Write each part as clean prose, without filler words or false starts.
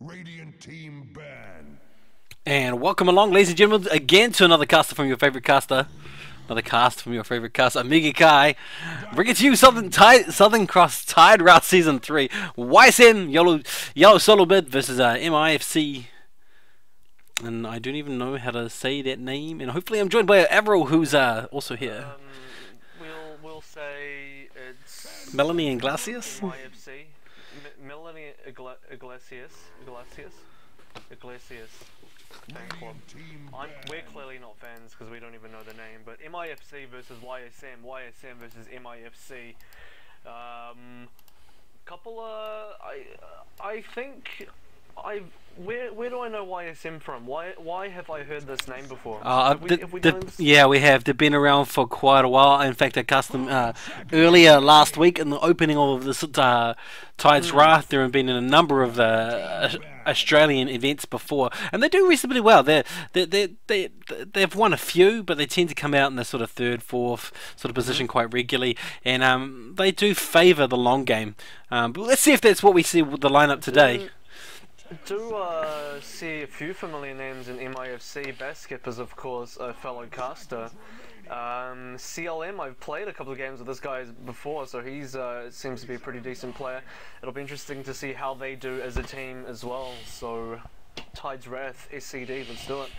Radiant team ban. And welcome along, ladies and gentlemen, again to another caster from your favorite caster. Another cast from your favorite caster, Mega Kai. Bringing to you Southern Cross Tide Route Season 3. YSM, Yellow Solo Bid versus MIFC. And I don't even know how to say that name. And hopefully I'm joined by Avril, who's also here. We'll say it's Melanie and Glacius? MIFC. Melanie Iglesias. Fan club. We're clearly not fans because we don't even know the name, but MIFC versus YSM, YSM versus MIFC. I think where do I know YSM from? Why have I heard this name before? Yeah, we have. They've been around for quite a while. In fact, I cast them earlier last week in the opening of this Tides Wrath. There have been in a number of Australian events before, and they do reasonably well. They've won a few, but they tend to come out in the sort of third, fourth sort of position quite regularly, and they do favour the long game. But let's see if that's what we see with the lineup today. Do see a few familiar names in MIFC. Baskip is of course a fellow caster. CLM, I've played a couple of games with this guy before, so he's seems to be a pretty decent player. It'll be interesting to see how they do as a team as well. So Tides Wrath, SCD, let's do it.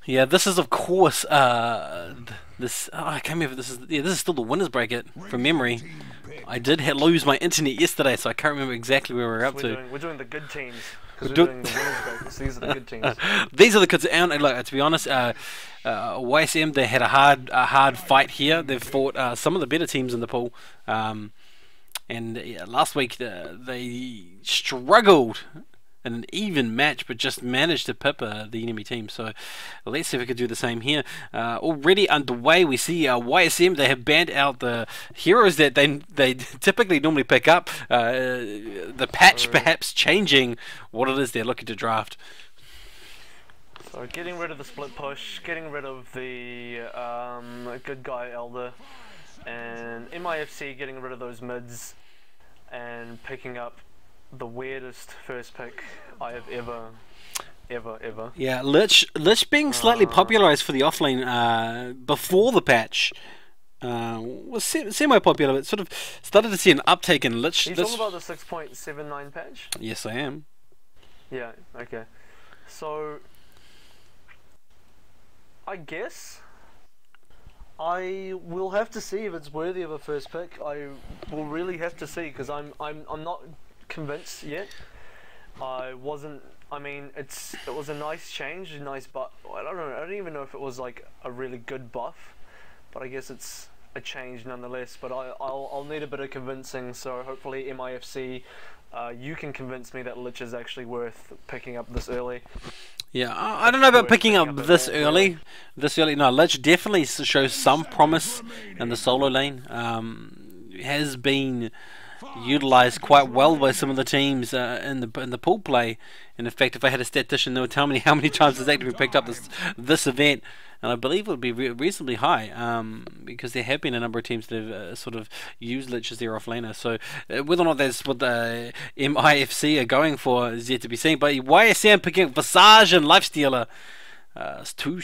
Yeah, this is of course I can't remember. This is still the winners bracket from memory. I did lose my internet yesterday, so I can't remember exactly where we're up to. We're doing the good teams. Because we're doing the winners bracket, so these are the good teams. These are the kids. And like, to be honest, YSM, they had a hard fight here. They've fought some of the better teams in the pool, and last week they struggled in an even match, but just managed to pip the enemy team. So let's see if we could do the same here. Already underway, we see YSM. They have banned out the heroes that they typically normally pick up. The patch perhaps changing what it is they're looking to draft. So getting rid of the split push, getting rid of the good guy Elder, and MIFC getting rid of those mids and picking up the weirdest first pick I have ever. Yeah, Lich being slightly popularized for the offlane before the patch was semi-popular, but sort of started to see an uptake in Lich. Are you talking about the 6.79 patch? Yes, I am. Yeah, okay. So I guess I will have to see if it's worthy of a first pick. I will really have to see, because I'm not convinced yet. I mean, it was a nice change, a nice buff. I don't know. I don't even know if it was like a really good buff, but I guess it's a change nonetheless. But I'll need a bit of convincing. So hopefully MIFC, you can convince me that Lich is actually worth picking up this early. Yeah, I don't know about picking up this early. No, Lich definitely shows some promise in the solo lane. Has been utilized quite well by some of the teams in the pool play. And in fact, if I had a statistician, they would tell me how many times it's actually picked up this event, and I believe it would be reasonably high, because there have been a number of teams that have sort of used Lich as their offlaner. So whether or not that's what the MIFC are going for is yet to be seen. But YSM picking up Visage and Lifestealer, two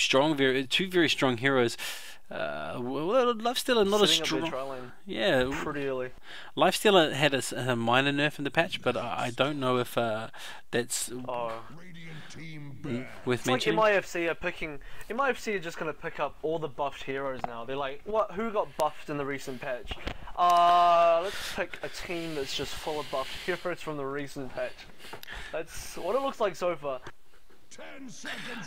very strong heroes. Lifestealer not as strong. Yeah, pretty early. Lifestealer had a minor nerf in the patch, but I don't know if that's worth mentioning. Like MIFC are just gonna pick up all the buffed heroes now. They're like, what? Who got buffed in the recent patch? Let's pick a team that's just full of buffed heroes from the recent patch. That's what it looks like so far.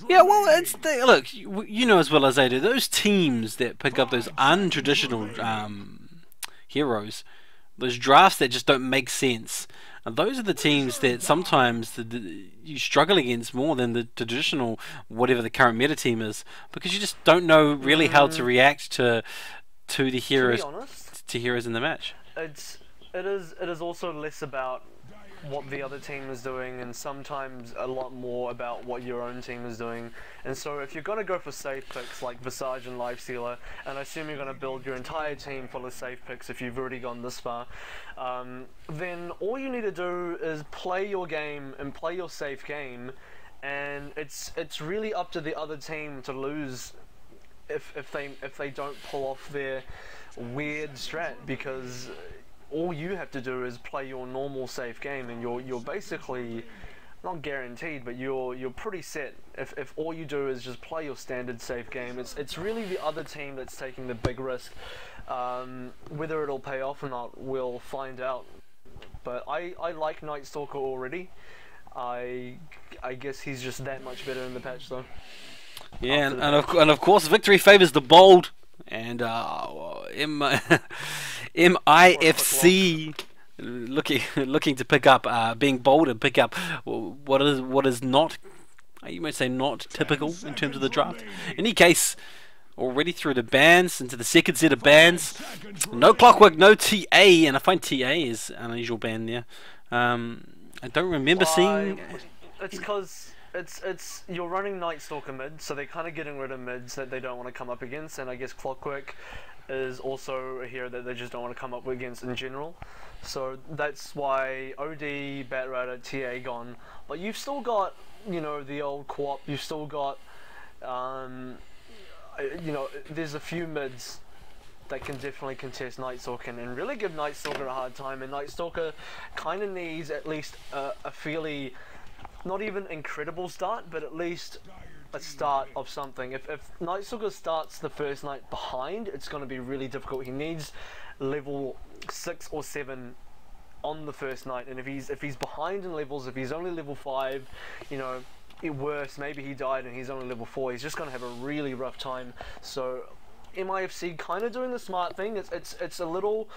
Yeah, well, look, you know as well as I do, those teams that pick up those untraditional heroes, those drafts that just don't make sense, and those are the teams that sometimes you struggle against more than the traditional, whatever the current meta team is, because you just don't know really how to react to the heroes, to be honest, to heroes in the match. It is also less about what the other team is doing, and sometimes a lot more about what your own team is doing. And so if you're going to go for safe picks like Visage and Lifestealer, and I assume you're going to build your entire team full of safe picks if you've already gone this far, then all you need to do is play your game and play your safe game, and it's really up to the other team to lose if they don't pull off their weird strat, because all you have to do is play your normal safe game, and you're basically not guaranteed, but you're pretty set if all you do is just play your standard safe game. It's really the other team that's taking the big risk. Whether it'll pay off or not, we'll find out. But I like Night Stalker already. I guess he's just that much better in the patch though. Yeah, and of course victory favors the bold, and MIFC looking to pick up, being bold and pick up what is not, you might say, not typical in terms of the draft. In any case, already through the bans, into the second set of bans. No Clockwork, no TA, and I find TA is an unusual ban there. I don't remember seeing. It's because it's you're running Night Stalker mid, so they're kind of getting rid of mids that they don't want to come up against, and I guess Clockwork is also a hero that they just don't want to come up against in general. So that's why OD, Batrider, TA gone. But you've still got, you know, the old co-op. You've still got, you know, there's a few mids that can definitely contest Night Stalker and really give Night Stalker a hard time. And Night Stalker kind of needs at least a fairly, not even incredible start, but at least a start of something. If Night Stalker starts the first night behind, it's going to be really difficult. He needs level 6 or 7 on the first night, and if he's behind in levels, if he's only level 5, you know, worse, maybe he died and he's only level 4, he's just going to have a really rough time. So MIFC kind of doing the smart thing. It's a little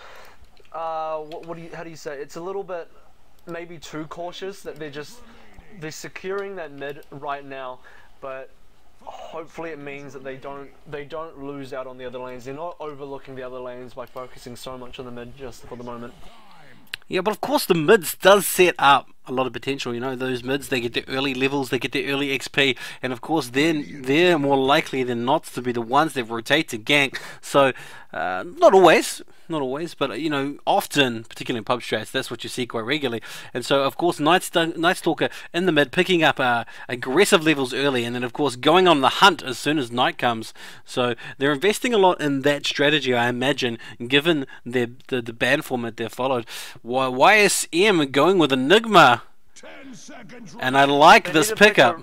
how do you say, it's a little bit maybe too cautious that they're securing that mid right now, but hopefully it means that they don't lose out on the other lanes. They're not overlooking the other lanes by focusing so much on the mid just for the moment. Yeah, but of course the mids does set up a lot of potential. You know, those mids, they get the early levels, they get the early XP, and of course then they're more likely than not to be the ones that rotate to gank. So not always, but you know, often, particularly in pub strats, that's what you see quite regularly. And so of course Night Stalker in the mid, picking up aggressive levels early, and then of course going on the hunt as soon as night comes. So they're investing a lot in that strategy, I imagine, given the ban format they followed. YSM going with Enigma, and I like this pickup.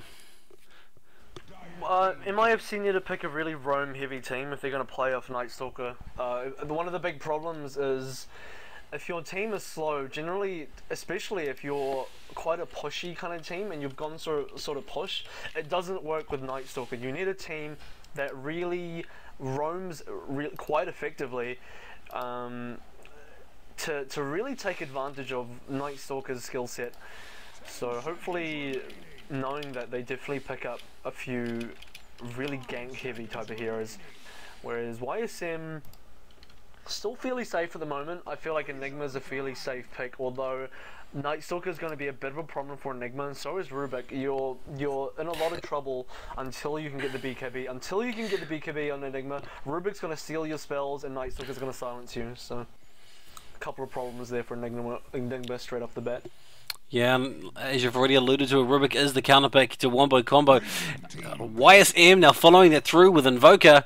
MIFC need to pick a really roam heavy team if they're going to play off Night Stalker. One of the big problems is if your team is slow, generally, especially if you're quite a pushy kind of team and you've gone sort of push, it doesn't work with Night Stalker. You need a team that really roams quite effectively to really take advantage of Night Stalker's skill set. So hopefully, knowing that, they definitely pick up a few really gank heavy type of heroes, whereas YSM still fairly safe at the moment. I feel like Enigma's a fairly safe pick, although Night Stalker is going to be a bit of a problem for Enigma, and so is Rubik. You're in a lot of trouble until you can get the BKB. Until you can get the BKB on Enigma, Rubik's going to steal your spells and Night Stalker's going to silence you. So a couple of problems there for Enigma straight off the bat. Yeah, and as you've already alluded to, Rubik is the counterpick to Wombo Combo. YSM now following that through with Invoker,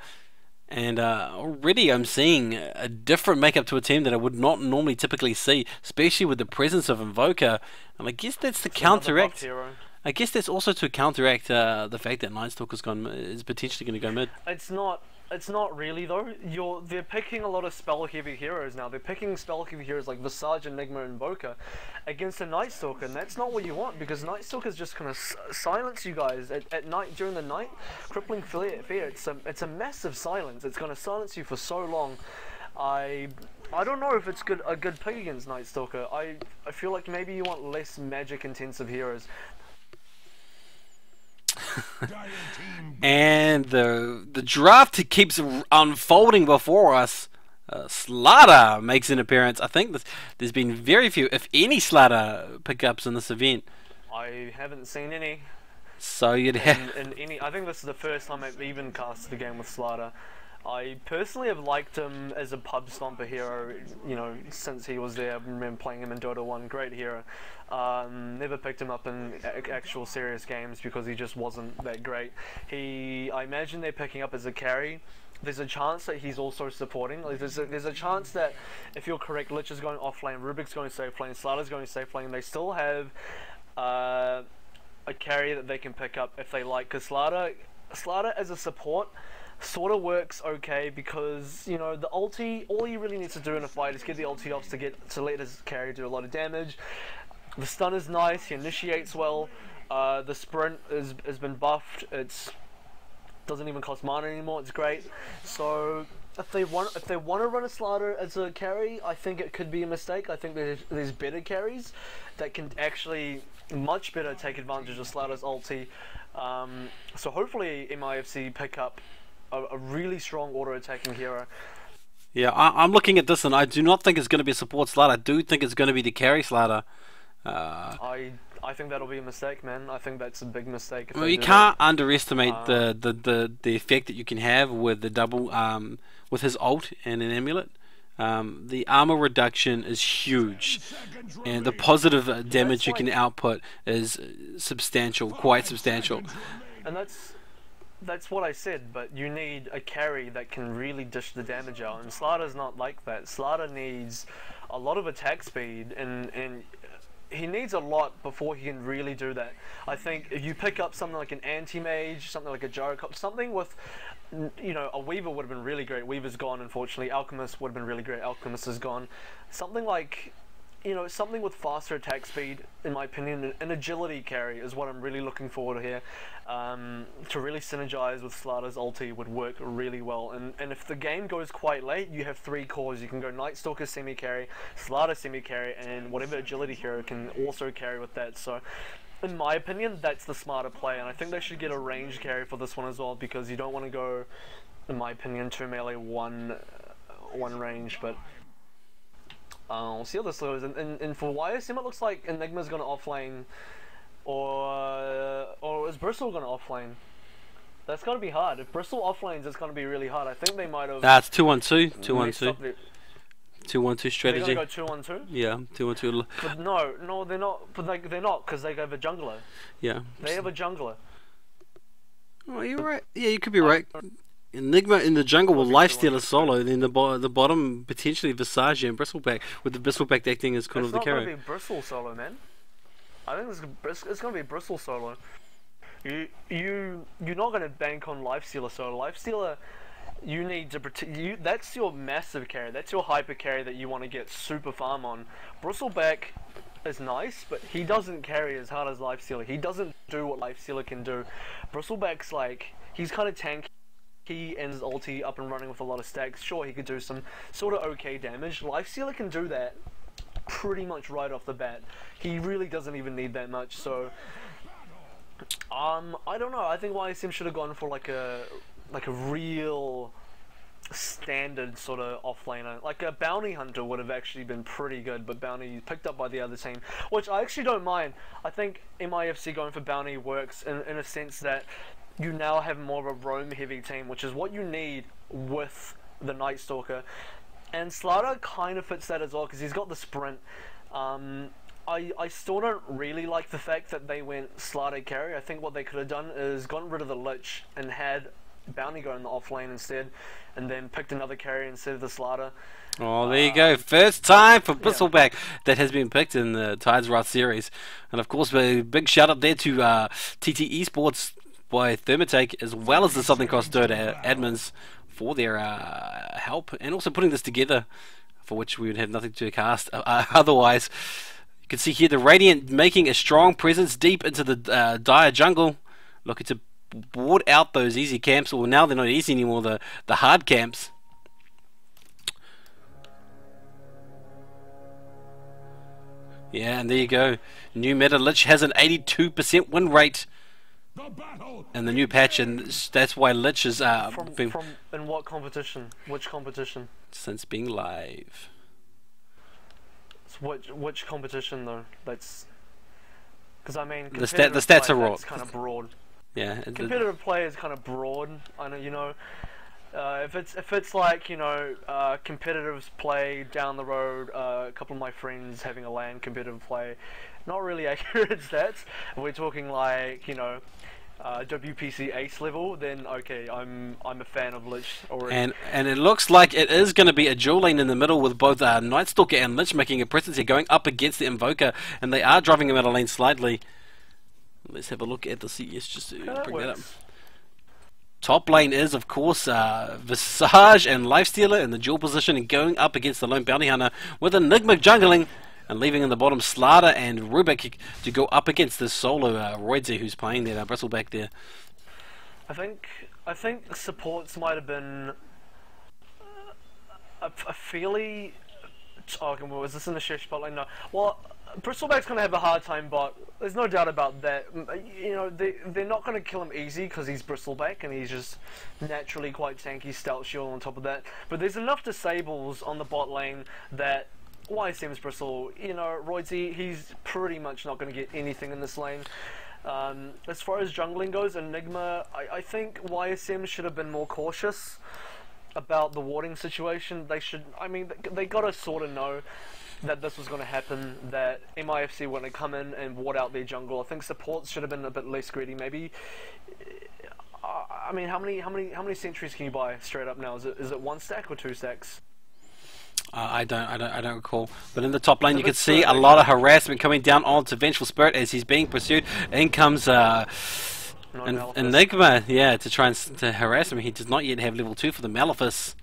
and already I'm seeing a different makeup to a team that I would not normally typically see, especially with the presence of Invoker. And I guess that's to counteract. I guess that's also to counteract the fact that Night Stalker's is potentially going to go mid. It's not really though. They're picking a lot of spell heavy heroes now. They're picking spell heavy heroes like Visage, Enigma, and Invoker against a Night Stalker, and that's not what you want, because Night Stalker's just gonna silence you guys at night, during the night. Crippling Fear. It's a massive silence. It's gonna silence you for so long. I don't know if it's a good pick against Night Stalker. I feel like maybe you want less magic intensive heroes. And the draft keeps unfolding before us. Slaughter makes an appearance. I think there's been very few, if any, Slaughter pickups in this event. I haven't seen any. So you'd have... In any, I think this is the first time I've even casted a game with Slaughter. I personally have liked him as a pub stomper hero, you know, since he was there. I remember playing him in Dota 1, great hero. Never picked him up in actual serious games because he just wasn't that great. I imagine they're picking up as a carry. There's a chance that he's also supporting. Like, there's a chance that, if you're correct, Lich is going off lane, Rubik's going safe lane, Slaughter's going safe lane. They still have a carry that they can pick up if they like, because Slaughter as a support sort of works okay, because, you know, the ulti, all he really needs to do in a fight is get the ulti off to let his carry do a lot of damage. The stun is nice, he initiates well, the sprint has been buffed, it doesn't even cost mana anymore, it's great. So if they want to run a Slaughter as a carry, I think it could be a mistake. I think there's better carries that can actually much better take advantage of Slaughter's ulti. So hopefully MIFC pick up a really strong auto-attacking hero. Yeah, I'm looking at this and I do not think it's going to be a support Slaughter. I do think it's going to be the carry Slaughter. I think that'll be a mistake, man. I think that's a big mistake. Well, you can't underestimate the effect that you can have with the double with his ult and an amulet. The armor reduction is huge, and the positive damage you can output is substantial, quite substantial. And that's what I said, but you need a carry that can really dish the damage out, and Slaughter's not like that. Slaughter needs a lot of attack speed, and he needs a lot before he can really do that. I think if you pick up something like an anti-mage, something like a Gyrocop, something with, you know, a Weaver would have been really great. Weaver's gone, unfortunately. Alchemist would have been really great. Alchemist is gone. Something like, you know, something with faster attack speed, in my opinion, an agility carry is what I'm really looking forward to here. To really synergize with Slaughter's ulti would work really well. And if the game goes quite late, you have 3 cores. You can go Night Stalker semi-carry, Slaughter semi-carry, and whatever agility hero can also carry with that. So, in my opinion, that's the smarter play, and I think they should get a range carry for this one as well, because you don't want to go, in my opinion, 2 melee, 1 range, but we'll see how this goes. And for YSM, it looks like Enigma's going to offlane, or is Bristle going to offlane? That's going to be hard. If Bristle offlanes, it's going to be really hard. I think they might have... That's 2-1-2. 2-1-2. 2-1-2 strategy. They're going to go 2-1-2? Yeah, 2-1-2. But no, they're not. But they're not, because they have a jungler. Yeah. They have a jungler. Oh, you're right. Yeah, you could be right. Enigma in the jungle will lifesteal a solo, then the bottom potentially Visage and Bristleback, with the Bristleback acting as kind of the carry. It's not going to be Bristle solo, man. I think it's going to be Bristle solo. You're not going to bank on Lifestealer solo. Lifestealer, you need to protect. That's your massive carry. That's your hyper carry that you want to get super farm on. Bristleback is nice, but he doesn't carry as hard as Lifestealer. He doesn't do what Lifestealer can do. Bristleback's like, he's kind of tanky. He ends his ulti up and running with a lot of stacks. Sure, he could do some sort of okay damage. Lifestealer can do that pretty much right off the bat. He really doesn't even need that much. So, I don't know. I think YSM should have gone for like a real standard sort of offlaner. Like a Bounty Hunter would have actually been pretty good, but Bounty picked up by the other team, which I actually don't mind. I think MIFC going for Bounty works in a sense that you now have more of a roam heavy team, which is what you need with the Night Stalker. And Slaughter kind of fits that as well, because he's got the sprint. I still don't really like the fact that they went Slaughter carry. I think what they could have done is gotten rid of the Lich and had Bounty go in the off lane instead, and then picked another carry instead of the Slaughter. Oh, there you go. First time for Bristleback that has been picked in the Tides Wrath series. And of course, a big shout out there to TT Esports by Thermatake, as well as the Southern Cross Dota admins for their help, and also putting this together, for which we would have nothing to cast otherwise. You can see here the Radiant making a strong presence deep into the dire jungle, looking to board out those easy camps. Well, now they're not easy anymore, the hard camps. Yeah, and there you go. New meta Lich has an 82% win rate. in the new patch, and that's why Lich is from in what competition? Which competition? Since being live. Which competition though? That's because I mean the stats are raw. It's kind of broad. Yeah. Competitive play is kind of broad. I know, you know. If it's like, you know, competitive play down the road, a couple of my friends having a LAN competitive play, not really accurate stats. If we're talking like, you know, WPC ace level, then okay, I'm a fan of Lich already. And it looks like it is going to be a dual lane in the middle with both Nightstalker and Lich making a presence here, going up against the Invoker, and they are driving him out of lane slightly. Let's have a look at the CS just to bring that up. Top lane is, of course, Visage and Lifestealer in the dual position and going up against the Lone Bounty Hunter with Enigma jungling and leaving in the bottom Slaughter and Rubik to go up against this solo Roydze who's playing there, Bristleback there. I think supports might have been a fairly... Oh, was this in the share spotlight? No. Well, Bristleback's going to have a hard time, but there's no doubt about that. You know, they're not going to kill him easy because he's Bristleback and he's just naturally quite tanky, stout shield on top of that. But there's enough disables on the bot lane that YSM's Bristle, you know, Roydze, he's pretty much not going to get anything in this lane. As far as jungling goes, Enigma, I think YSM should have been more cautious about the warding situation. They should, I mean, they got to sort of know that this was going to happen, that MIFC were going to come in and ward out their jungle. I think supports should have been a bit less greedy. Maybe, I mean, how many sentries can you buy straight up now? Is it 1 stack or 2 stacks? I don't recall. But in the top lane, you can see a lot of harassment coming down onto Vengeful Spirit as he's being pursued. In comes Enigma, yeah, to try and to harass him. He does not yet have level 2 for the Malefice.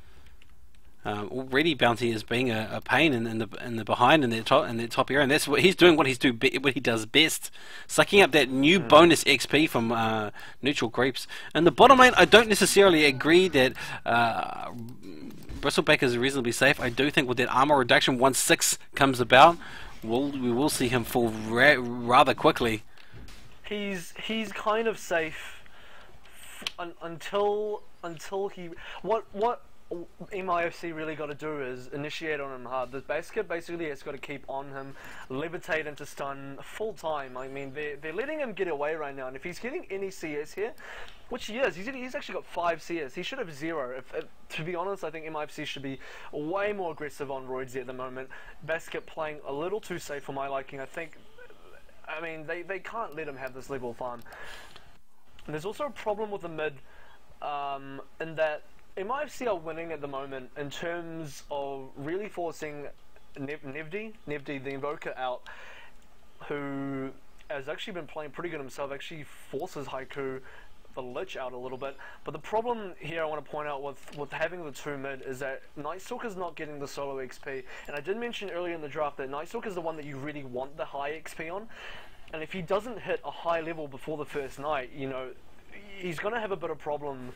Already Bounty is being a pain in the behind in their top area, and that's what he's doing. What he does best, sucking up that new bonus XP from neutral creeps. And the bottom lane, I don't necessarily agree that Bristleback is reasonably safe. I do think with that armor reduction, once 6 comes about, we will see him fall rather quickly. He's kind of safe until he what MIFC really got to do is initiate on him hard. The basket basically has got to keep on him, levitate into stun full time. I mean, they're letting him get away right now, and if he's getting any CS here, which he is, he's actually got 5 CS. He should have 0. To be honest, I think MIFC should be way more aggressive on Roydze at the moment. Basket playing a little too safe for my liking. I mean, they can't let him have this level of farm. And there's also a problem with the mid, in that MIFC are winning at the moment in terms of really forcing Nevdi, the Invoker, out, who has actually been playing pretty good himself, actually forces Haiku, the Lich, out a little bit. But the problem here I want to point out with having the 2 mid is that Nightstalker's not getting the solo XP. And I did mention earlier in the draft that Nightstalker's the one that you really want the high XP on. And if he doesn't hit a high level before the first night, you know, he's going to have a bit of problem.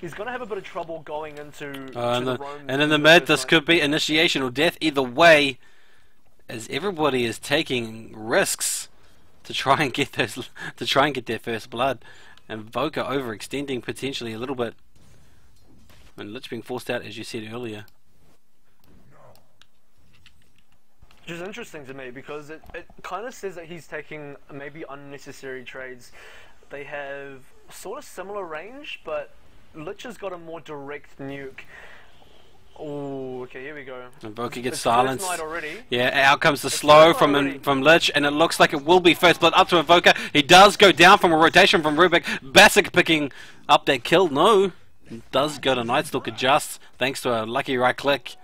He's going to have a bit of trouble going into the roam. And in the mid, this could be initiation or death. Either way, as everybody is taking risks to try and get their first blood, and Voka overextending potentially a little bit, and Lich being forced out, as you said earlier. Which is interesting to me because it kind of says that he's taking maybe unnecessary trades. They have sort of similar range, but Lich has got a more direct nuke. Oh, okay, here we go. And Voka gets silenced. Already. Yeah, out comes the slow from Lich, and it looks like it will be first blood up to Invoker. He does go down from a rotation from Rubik. Basic picking up that kill. No, it does go to Nightstalker just thanks to a lucky right click.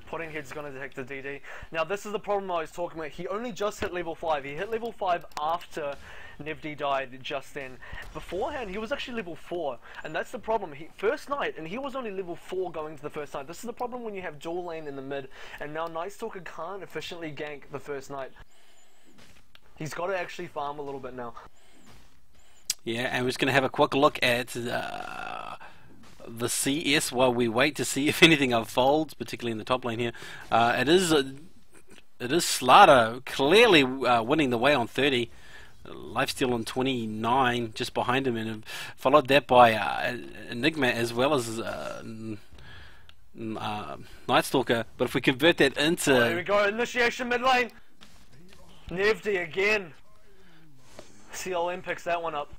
Potting Head's going to detect the DD. Now, this is the problem I was talking about. He only just hit level 5. He hit level 5 after Nevdi died just then. Beforehand, he was actually level 4, and that's the problem. First night, and he was only level 4 going to the first night. This is the problem when you have dual lane in the mid, and now Nightstalker can't efficiently gank the first night. He's got to actually farm a little bit now. Yeah, and we're just going to have a quick look at the CS while we wait to see if anything unfolds, particularly in the top lane here. It is Slaughter clearly winning the way on 30. Lifesteal on 29 just behind him, and followed that by Enigma as well as Night Stalker. But if we convert that into... There we go, initiation mid lane. Nevdi again. CLM picks that one up.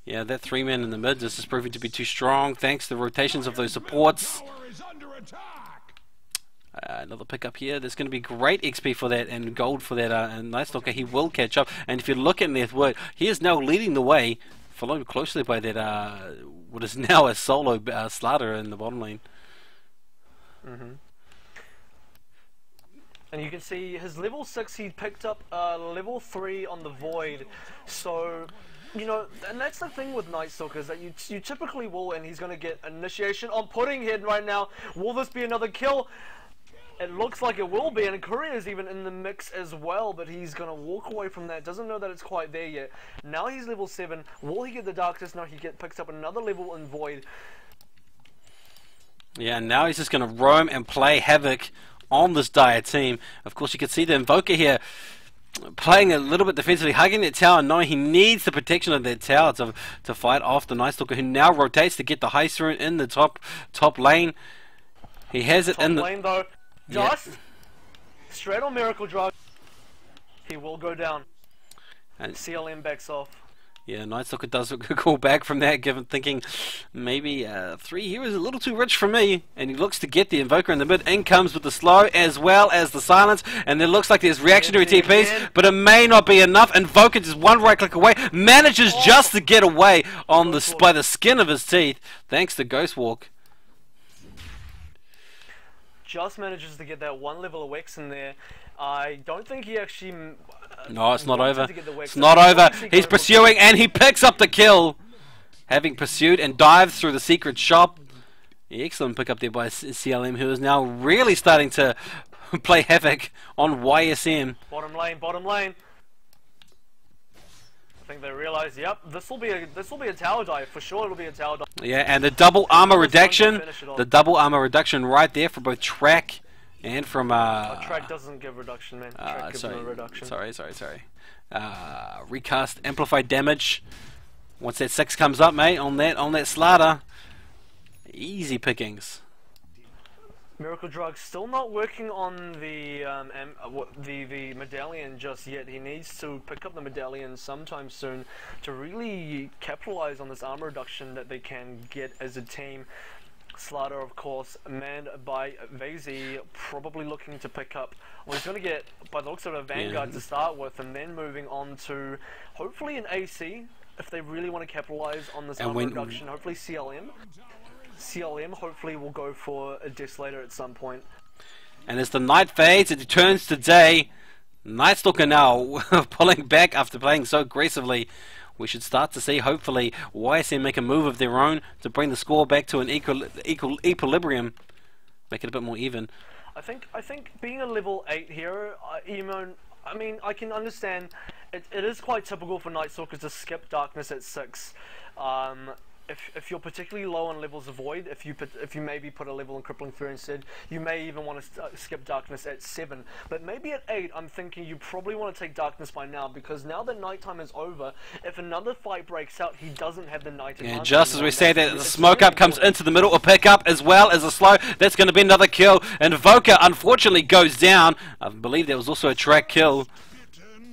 Yeah, that 3-man in the mid is just proving to be too strong thanks to the rotations of those supports. Another pickup here. There's going to be great XP for that and gold for that. And Night Stalker, he will catch up. And if you look at Northwood, he is now leading the way, followed closely by that what is now a solo Slaughter in the bottom lane. And you can see his level 6, he picked up level 3 on the Void. So, you know, and that's the thing with Night Stalker, is that you typically will, and he's going to get initiation on Pudding Head right now. Will this be another kill? It looks like it will be, and Korea is even in the mix as well, but he's going to walk away from that. Doesn't know that it's quite there yet. Now he's level 7. Will he get the Darkness? No, he picks up another level in Void. Yeah, and now he's just going to roam and play havoc on this dire team. Of course, you can see the Invoker here playing a little bit defensively, hugging that tower, knowing he needs the protection of that tower to fight off the Night Stalker, who now rotates to get the Heist Rune in the top lane. He has it top in the lane though. Just straight on Miracle Drug. He will go down. And CLM backs off. Yeah, Night Stalker does call back from that, thinking maybe 3 here is a little too rich for me. And he looks to get the Invoker in the mid. In comes with the slow as well as the silence. And it looks like there's reactionary TPs, but it may not be enough. Invoker just one right click away, manages just to get away on by the skin of his teeth, thanks to Ghost Walk. Just manages to get that one level of Wex in there. I don't think he actually... no, it's not over. It's not over. He's pursuing and he picks up the kill. Having pursued and dived through the secret shop. Excellent pick up there by CLM, who is now really starting to play havoc on YSM. Bottom lane, bottom lane. I think they realize, yep, this will be a tower dive for sure. It'll be a tower dive. Yeah, and the double armor reduction, right there for both Track and from Track doesn't give reduction, man. Track gives no reduction. Sorry. Recast amplified damage. Once that 6 comes up, mate, on that Slaughter, easy pickings. Miracle Drug still not working on the medallion just yet. He needs to pick up the medallion sometime soon to really capitalize on this armor reduction that they can get as a team. Slaughter, of course, manned by Vazy, probably looking to pick up. Well, he's going to get, by the looks of it, a Vanguard to start with, and then moving on to hopefully an AC if they really want to capitalize on this armor reduction. Hopefully CLM hopefully will go for a Desolator at some point. And as the night fades, it turns to day. Night Stalker now pulling back after playing so aggressively. We should start to see, hopefully, YSM make a move of their own to bring the score back to an equilibrium. Make it a bit more even. I think being a level 8 hero, I mean, I can understand. It is quite typical for Night Stalkers to skip Darkness at 6. If you're particularly low on levels of Void, if you maybe put a level in Crippling Fury instead, you may even want to skip Darkness at 7. But maybe at 8, I'm thinking you probably want to take Darkness by now, because now that nighttime is over, if another fight breaks out, he doesn't have the night advantage. And just as we say that, the smoke up comes into the middle, a pick up as well as a slow. That's going to be another kill. And Invoker unfortunately goes down. I believe there was also a track kill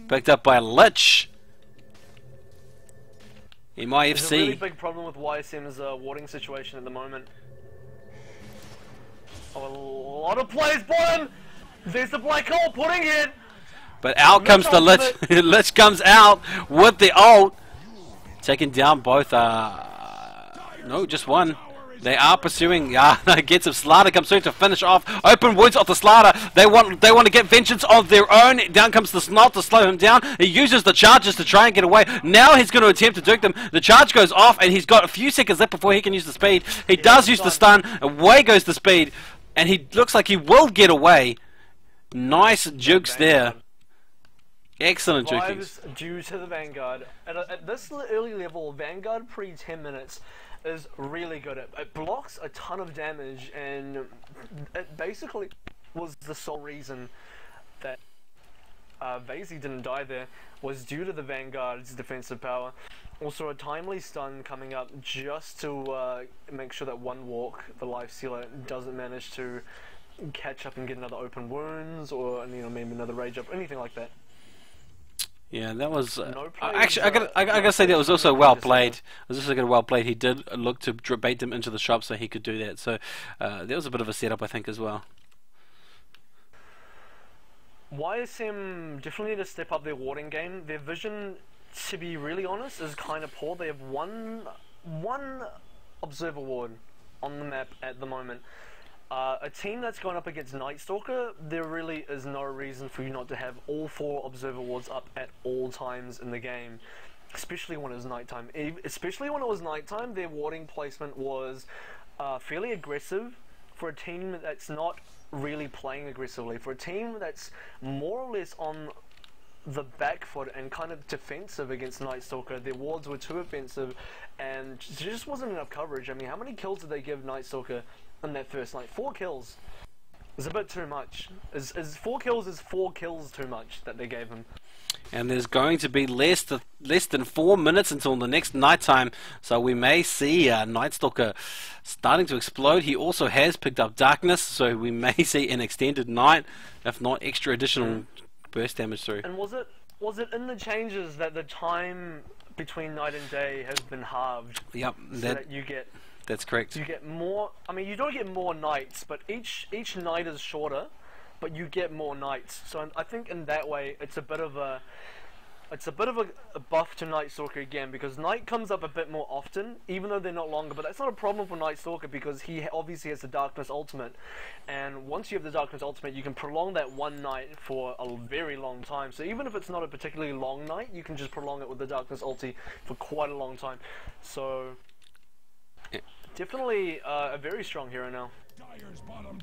picked up by Lich. MIFC. There's a really big problem with YSM's warding situation at the moment. Oh, a lot of players bottom! There's the black hole putting in! But out comes the Lich. Lich comes out with the ult. Taking down both, no, just one. They are pursuing, gets of Slaughter comes through to finish off. Open woods off the Slaughter. They want to get vengeance of their own. Down comes the Snot to slow him down. He uses the charges to try and get away. Now he's going to attempt to duke them. The charge goes off and he's got a few seconds left before he can use the speed. He does use the stun. Away goes the speed. And he looks like he will get away. Nice jukes there. Excellent jukes. Due to the Vanguard. At this early level, Vanguard pre 10 minutes is really good. It blocks a ton of damage, and it basically was the sole reason that Vasey didn't die there was due to the Vanguard's defensive power. Also a timely stun coming up just to make sure that one walk, the life stealer, doesn't manage to catch up and get another open wounds, or maybe another rage up, anything like that. Yeah, that was No plays, actually I gotta say that was also well played. It was also well played. He did look to bait them into the shop so he could do that. So that was a bit of a setup, I think, as well. YSM definitely need to step up their warding game. Their vision, to be really honest, is kind of poor. They have one observer ward on the map at the moment. A team that's going up against Night Stalker, there really is no reason for you not to have all 4 observer wards up at all times in the game, especially when it was nighttime. Especially when it was nighttime, their warding placement was fairly aggressive for a team that's not really playing aggressively. For a team that's more or less on the back foot and kind of defensive against Night Stalker, their wards were too offensive and there just wasn't enough coverage. I mean, how many kills did they give Night Stalker in that first night? 4 kills. It's a bit too much. 4 kills is 4 kills too much that they gave him. And there's going to be less than 4 minutes until the next nighttime, so we may see Night Stalker starting to explode. He also has picked up darkness, so we may see an extended night, if not extra additional burst damage through. And was it in the changes that the time between night and day has been halved? Yep, so that you get. That's correct. You get more. I mean, you don't get more nights, but each night is shorter, but you get more nights. So I think in that way, it's a bit of a buff to Night Stalker again, because night comes up a bit more often, even though they're not longer. But that's not a problem for Night Stalker because he obviously has the Darkness Ultimate, and once you have the Darkness Ultimate, you can prolong that one night for a very long time. So even if it's not a particularly long night, you can just prolong it with the Darkness Ulti for quite a long time. So definitely a very strong hero now.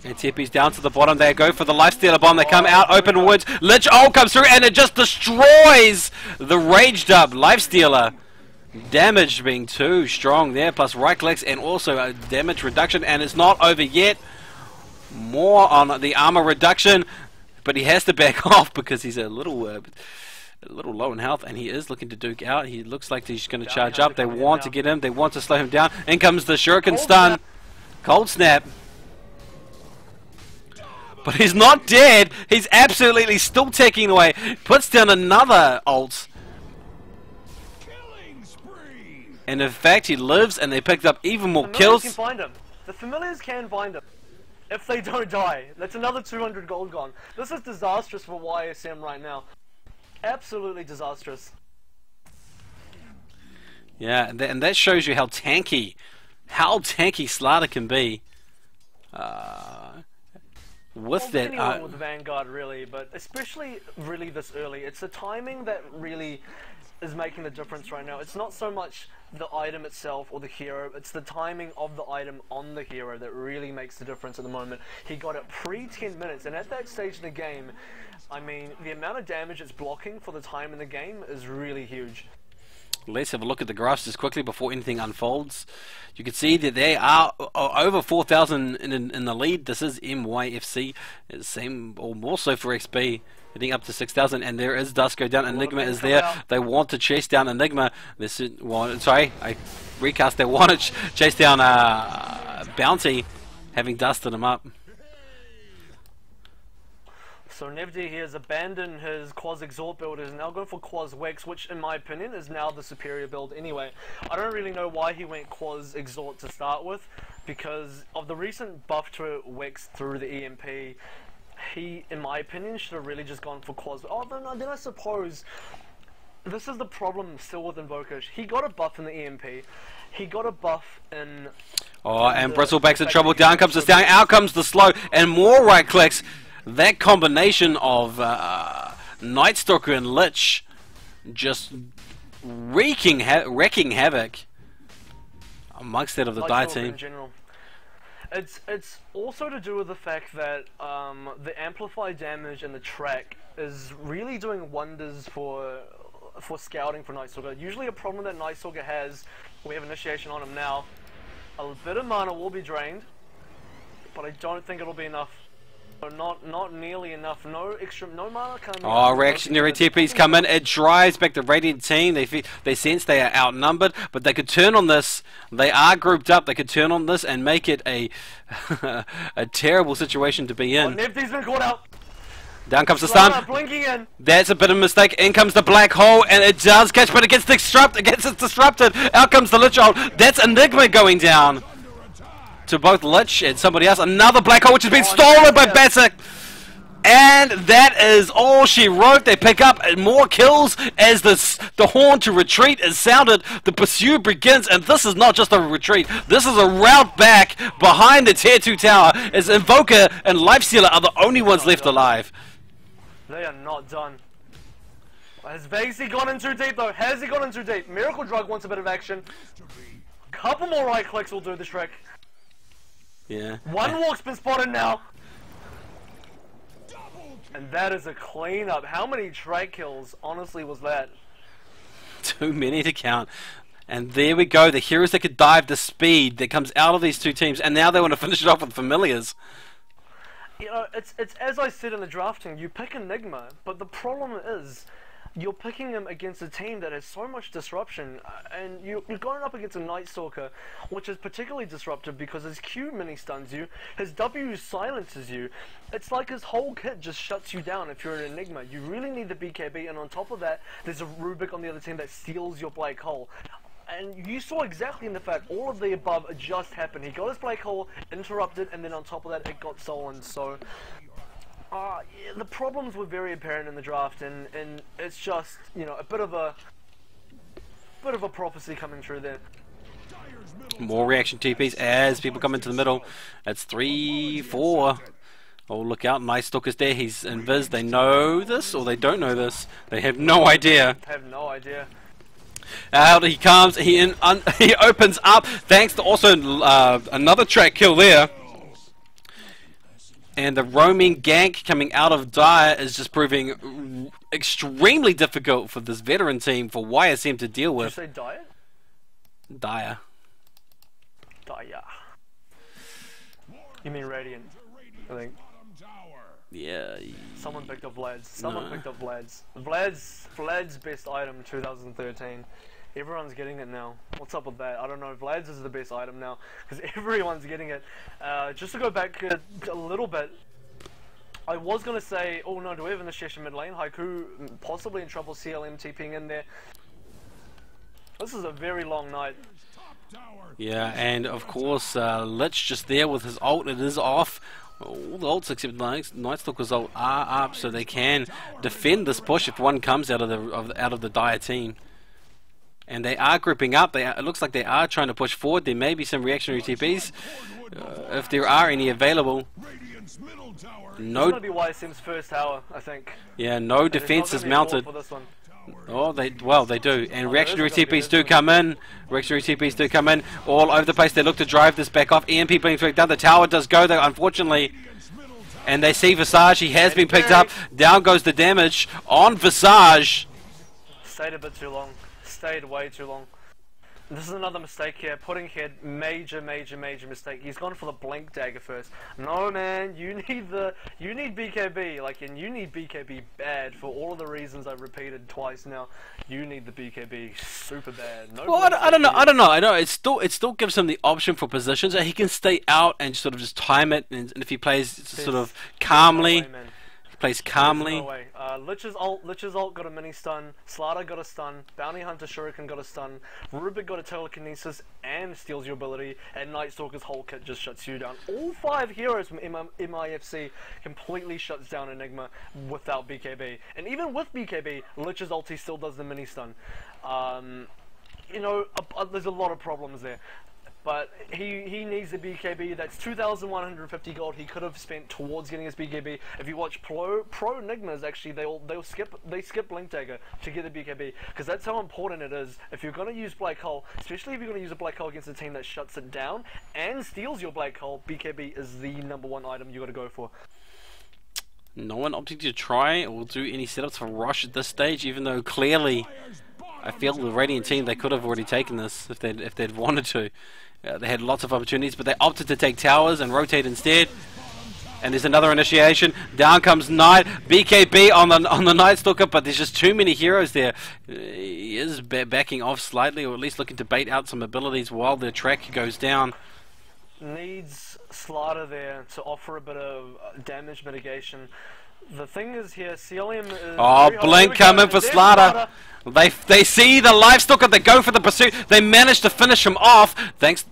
And TP's down to the bottom. They go for the Lifestealer Bomb. They come out, open woods. Lich ult comes through and it just destroys the raged up Lifestealer. Damage being too strong there, plus right clicks and also a damage reduction. And it's not over yet. More on the armor reduction, but he has to back off because he's a little low in health, and he is looking to duke out. He looks like he's going to charge up. They want to get him. They want to slow him down. In comes the Shuriken stun. Cold snap. But he's not dead. He's absolutely still taking away. Puts down another ult. And in fact, he lives, and they picked up even more kills. Can find him. The familiars can find him if they don't die. That's another 200 gold gone. This is disastrous for YSM right now. Absolutely disastrous. Yeah, and that shows you how tanky Slaughter can be. With that, anyone with Vanguard really, but especially really this early. It's the timing that really is making the difference right now. It's not so much the item itself or the hero, it's the timing of the item on the hero that really makes the difference at the moment. He got it pre-10 minutes, and at that stage in the game, I mean, the amount of damage it's blocking for the time in the game is really huge. Let's have a look at the graphs just quickly before anything unfolds. You can see that they are over 4,000 in the lead. This is MIFC. It's same or more so for XP, heading up to 6,000. And there is dust go down. Enigma is there. They want to chase down Enigma. Sorry, I recast. They want to chase down Bounty, having dusted him up. So Nevdi here has abandoned his Quaz Exhort build, is now going for Quaz Wex, which in my opinion is now the superior build anyway. I don't really know why he went Quaz Exhort to start with, because of the recent buff to Wex through the EMP, he, in my opinion, should have really just gone for Quaz. Oh, then I suppose this is the problem still with Invoker. He got a buff in the EMP, he got a buff in... Oh, and Bristleback's in trouble. Down comes the Stallion, out comes the Slow, and more right clicks. That combination of Night Stalker and Lich just wreaking havoc amongst that of the Dire team. In general. It's also to do with the fact that the amplified damage and the track is really doing wonders for scouting for Night Stalker. Usually a problem that Night Stalker has, we have initiation on him now, a bit of mana will be drained, but I don't think it'll be enough. Not nearly enough. No extra. No mana coming. Oh, reactionary TPs come in. It drives back the Radiant team. They sense they are outnumbered, but they could turn on this. They are grouped up. They could turn on this and make it a a terrible situation to be in. Oh, Nepti's been caught out. Down comes the stun. Blinking in. That's a bit of a mistake. In comes the black hole, and it does catch, but it gets disrupted. Out comes the Lich Ult. That's Enigma going down to both Lich and somebody else. Another black hole which has been stolen by Basic. And that is all she wrote. They pick up more kills as the horn to retreat is sounded. The pursuit begins, and this is not just a retreat. This is a route back behind the tier 2 tower as Invoker and Lifestealer are the only ones left alive. They are not done. Has Vasey gone in too deep though? Has he gone in too deep? Miracle Drug wants a bit of action. Couple more right clicks will do the trick. Yeah. One walk's been spotted now. And that is a cleanup. How many trade kills, honestly, was that? Too many to count. And there we go. The heroes that could dive, the speed that comes out of these two teams. And now they want to finish it off with familiars. You know, it's as I said in the drafting, you pick Enigma, but the problem is, you're picking him against a team that has so much disruption, and you're going up against a Night Stalker, which is particularly disruptive because his Q mini stuns you, his W silences you. It's like his whole kit just shuts you down if you're an Enigma. You really need the BKB, and on top of that, there's a Rubik on the other team that steals your Black Hole. And you saw exactly in the fact, all of the above just happened. He got his Black Hole interrupted, and then on top of that, it got stolen. So yeah, the problems were very apparent in the draft, and it's just, you know, a bit of a prophecy coming true there. More reaction TPs as people come into the middle. It's 3-4. Oh, look out, Night Stalker's there. He's invis. They know this, or they don't know this. They have no idea. Have no idea. Out he comes. He opens up. Thanks to also another track kill there. And the roaming gank coming out of Dire is just proving extremely difficult for this veteran team, for YSM to deal with. Did you say Dire? Dire. Dire. You mean Radiant, I think. Yeah. Someone picked up Vlad's. Someone picked up Vlad's. Vlad's best item 2013. Everyone's getting it now. What's up with that? I don't know. Vlad's is the best item now because everyone's getting it. Just to go back a little bit, I was going to say, oh no, do we have initiation mid lane? Haiku possibly in trouble, CLM TPing in there. This is a very long night. Yeah, and of course, Lich just there with his ult. It is off. All the ults except Night Stalker's ult are up, so they can defend this push if one comes out of the Dire team. And they are grouping up. It looks like they are trying to push forward. There may be some reactionary TPs, if there are any available. No. It's going to be YSM's first tower, I think. Yeah, no defense is mounted. Oh, they do. And reactionary TPs do come in. Reactionary TPs do come in all over the place. They look to drive this back off. EMP being picked up. The tower does go though, unfortunately. And they see Visage. He has been picked up. Down goes the damage on Visage. Stayed a bit too long. Stayed way too long. This is another mistake here. Putting head, major mistake. He's gone for the blink dagger first. No man, you need BKB. Like, and you need BKB bad for all of the reasons I've repeated twice now. You need the BKB super bad. No. Well, I don't know. I know it still gives him the option for positions. He can stay out and sort of just time it, and if he plays sort of calmly. No way, plays calmly. No way. Lich's ult got a mini stun, Slaughter got a stun, Bounty Hunter Shuriken got a stun, Rubik got a telekinesis and steals your ability, and Night Stalker's whole kit just shuts you down. All 5 heroes from MIFC completely shuts down Enigma without BKB. And even with BKB, Lich's ulti still does the mini stun. You know, there's a lot of problems there. But he needs the BKB. That's 2,150 gold he could have spent towards getting his BKB. If you watch pro Enigmas, actually they skip Blink Dagger to get the BKB because that's how important it is. If you're gonna use Black Hole, especially if you're gonna use a Black Hole against a team that shuts it down and steals your Black Hole, BKB is the #1 item you gotta go for. No one opting to try or do any setups for Rush at this stage, even though clearly I feel the Radiant team, they could have already taken this if they'd wanted to. They had lots of opportunities, but they opted to take towers and rotate instead. And there's another initiation. Down comes Knight. BKB on the Night Stalker, but there's just too many heroes there. He is backing off slightly, or at least looking to bait out some abilities while the track goes down. Needs Slaughter there to offer a bit of damage mitigation. The thing is here, Celium is... Oh, Blink coming for Slaughter. They see the Life Stalker, they go for the pursuit, they manage to finish him off, thanks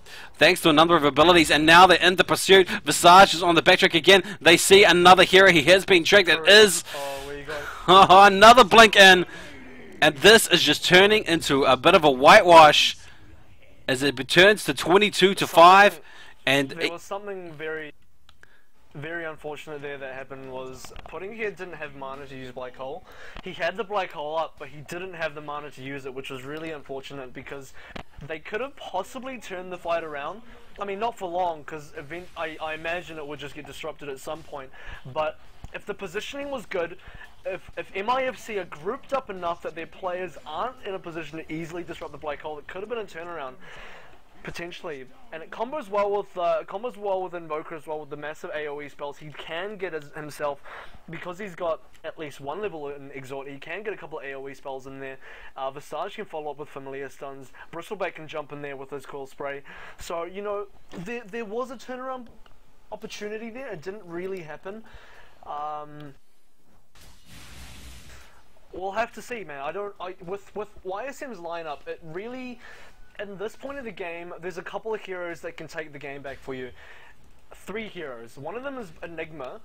to a number of abilities, and now they're in the pursuit. Visage is on the backtrack again, they see another hero, he has been tracked, it is... Oh, where you go? Oh, another Blink in, and this is just turning into a bit of a whitewash, as it returns to 22-5, and... There was something very unfortunate there that happened was Pudding here didn't have mana to use Black Hole. He had the Black Hole up, but he didn't have the mana to use it, which was really unfortunate because they could have possibly turned the fight around. I mean, not for long, because I imagine it would just get disrupted at some point. But if the positioning was good, if MIFC are grouped up enough that their players aren't in a position to easily disrupt the Black Hole, it could have been a turnaround. Potentially, and it combos well with Invoker as well with the massive AoE spells. He can get himself, because he's got at least one level in Exhort, he can get a couple of AoE spells in there. Visage can follow up with Familiar Stuns. Bristleback can jump in there with his Coil Spray. So, you know, there was a turnaround opportunity there. It didn't really happen. We'll have to see, man. With YSM's lineup, it really... At this point of the game, there's a couple of heroes that can take the game back for you. 3 heroes. One of them is Enigma,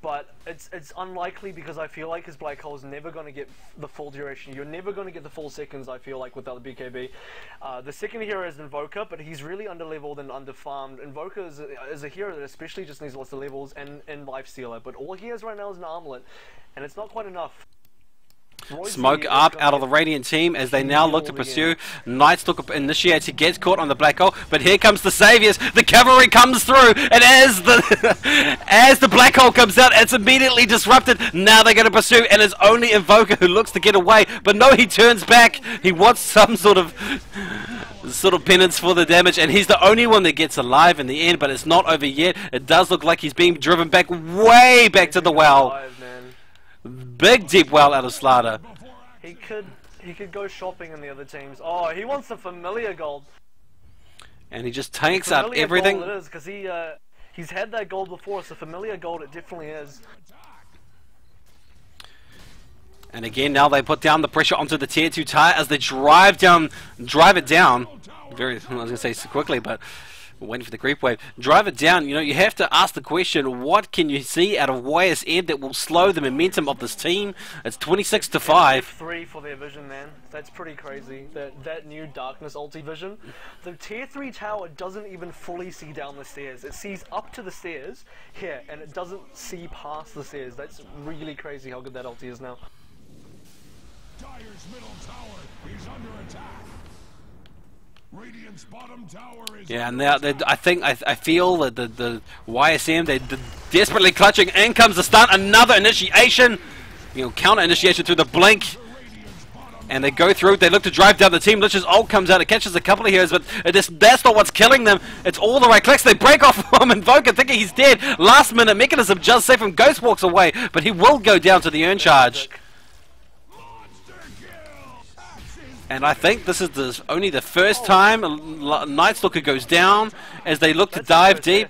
but it's unlikely because I feel like his Black Hole is never going to get the full duration. You're never going to get the full seconds, I feel like, without the BKB. The second hero is Invoker, but he's really under-leveled and under-farmed. Invoker is a hero that especially just needs lots of levels and Life Stealer, but all he has right now is an Armlet, and it's not quite enough. Smoke up out of the Radiant team as they now look to pursue. Night Stalker initiates, he gets caught on the Black Hole, but here comes the Saviors. The cavalry comes through, and as the Black Hole comes out, it's immediately disrupted. Now they're going to pursue, and it's only Invoker who looks to get away, but no, he turns back. He wants some sort of penance for the damage, and he's the only one that gets alive in the end, but it's not over yet. It does look like he's being driven back, way back to the well. Big deep well out of Slaughter. He could go shopping in the other teams. Oh, he wants the Familiar Gold. And he just tanks out everything. It is, because he's had that gold before, so Familiar Gold it definitely is. And again, now they put down the pressure onto the tier 2 tire as they drive it down. Very, I was going to say quickly, but waiting for the creep wave. Drive it down. You know, you have to ask the question, what can you see out of YSM that will slow the momentum of this team? It's 26-5. 3 for their vision, man. That's pretty crazy. That new Darkness ulti vision. The tier 3 tower doesn't even fully see down the stairs. It sees up to the stairs here, and it doesn't see past the stairs. That's really crazy how good that ulti is now. Dire's middle tower is under attack. Radiant's bottom tower is yeah, and now I feel that the YSM, they're desperately clutching. In comes the stun, another initiation, you know, counter initiation through the blink, and they go through. They look to drive down the team. Lich's ult comes out, it catches a couple of heroes, but that's not what's killing them. It's all the right clicks. They break off from Invoker, thinking he's dead. Last minute mechanism just safe him. Ghost walks away, but he will go down to the urn charge. And I think this is only the first time Night Stalker goes down as they look to dive deep.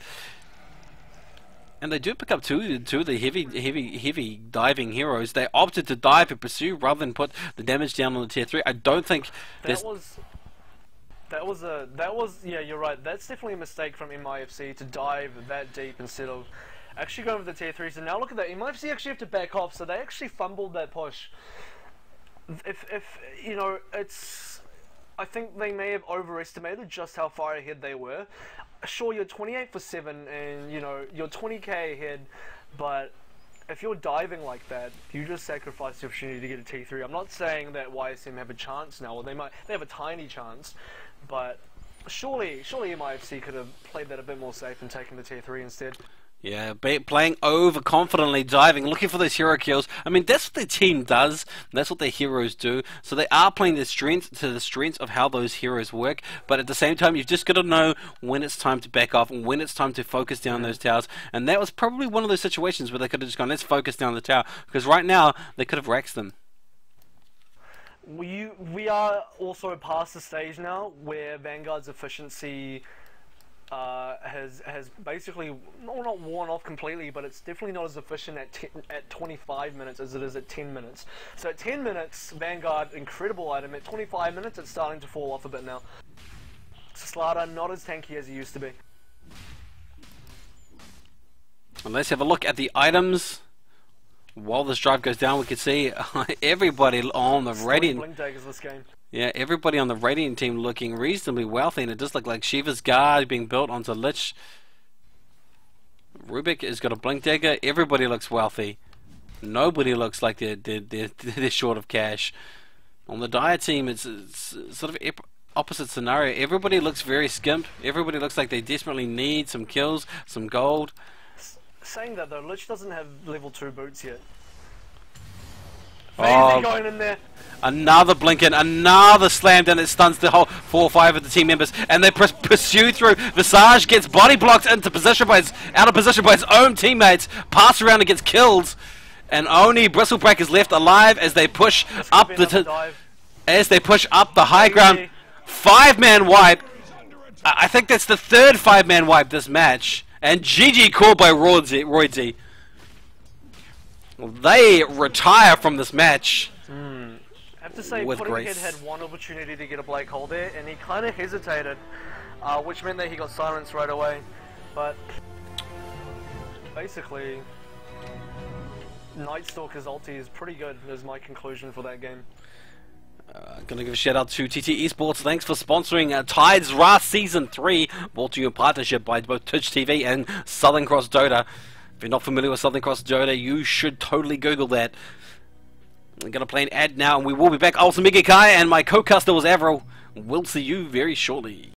And they do pick up two of the heavy diving heroes. They opted to dive and pursue rather than put the damage down on the tier 3. I don't think that was yeah, you're right. That's definitely a mistake from MIFC to dive that deep instead of actually going for the tier 3. So now look at that. MIFC actually have to back off, so they actually fumbled that push. If you know, I think they may have overestimated just how far ahead they were. Sure, you're 28 for 7 and you know you're 20k ahead, but if you're diving like that, you just sacrifice the opportunity to get a T3. I'm not saying that YSM have a chance now, or they have a tiny chance, but surely MIFC could have played that a bit more safe and taken the tier 3 instead. Yeah, playing overconfidently, diving, looking for those hero kills. I mean, that's what their team does. That's what their heroes do. So they are playing their strength to the strengths of how those heroes work. But at the same time, you've just got to know when it's time to back off and when it's time to focus down those towers. And that was probably one of those situations where they could have just gone, let's focus down the tower. Because right now, they could have raxed them. We are also past the stage now where Vanguard's efficiency has basically not worn off completely, but it's definitely not as efficient at 25 minutes as it is at 10 minutes. So at 10 minutes, Vanguard, incredible item. At 25 minutes, it's starting to fall off a bit now. Slaughter, not as tanky as he used to be. And let's have a look at the items. While this drive goes down, we can see everybody on the Radiant. Blink daggers this game. Yeah, everybody on the Radiant team looking reasonably wealthy, and it does look like Shiva's guard being built onto Lich. Rubik has got a Blink Dagger. Everybody looks wealthy. Nobody looks like they're short of cash. On the Dire team, it's sort of opposite scenario. Everybody looks very skimped. Everybody looks like they desperately need some kills, some gold. Saying that though, Lich doesn't have level 2 boots yet. Oh, going in there. Another blink in, another slam down that stuns the whole 4 or 5 of the team members, and they pursue through. Visage gets body blocked into position by out of position by his own teammates, pass around and gets killed, and only Bristleback is left alive as they push up the high ground. 5-man wipe. I think that's the 3rd 5-man wipe this match, and GG called by Roydzy. They retire from this match. I have to say, with Puddinghead grace. had one opportunity to get a Black Hole there, and he kind of hesitated, which meant that he got silenced right away. But basically, Night Stalker's ulti is pretty good, is my conclusion for that game. Gonna give a shout out to TT Esports. Thanks for sponsoring Tides Ra Season 3, brought to you in partnership by both Twitch TV and Southern Cross Dota. If you're not familiar with Southern Cross Dota, you should totally Google that. I'm going to play an ad now, and we will be back. I was Mega Kai, and my co-caster was Avril. We'll see you very shortly.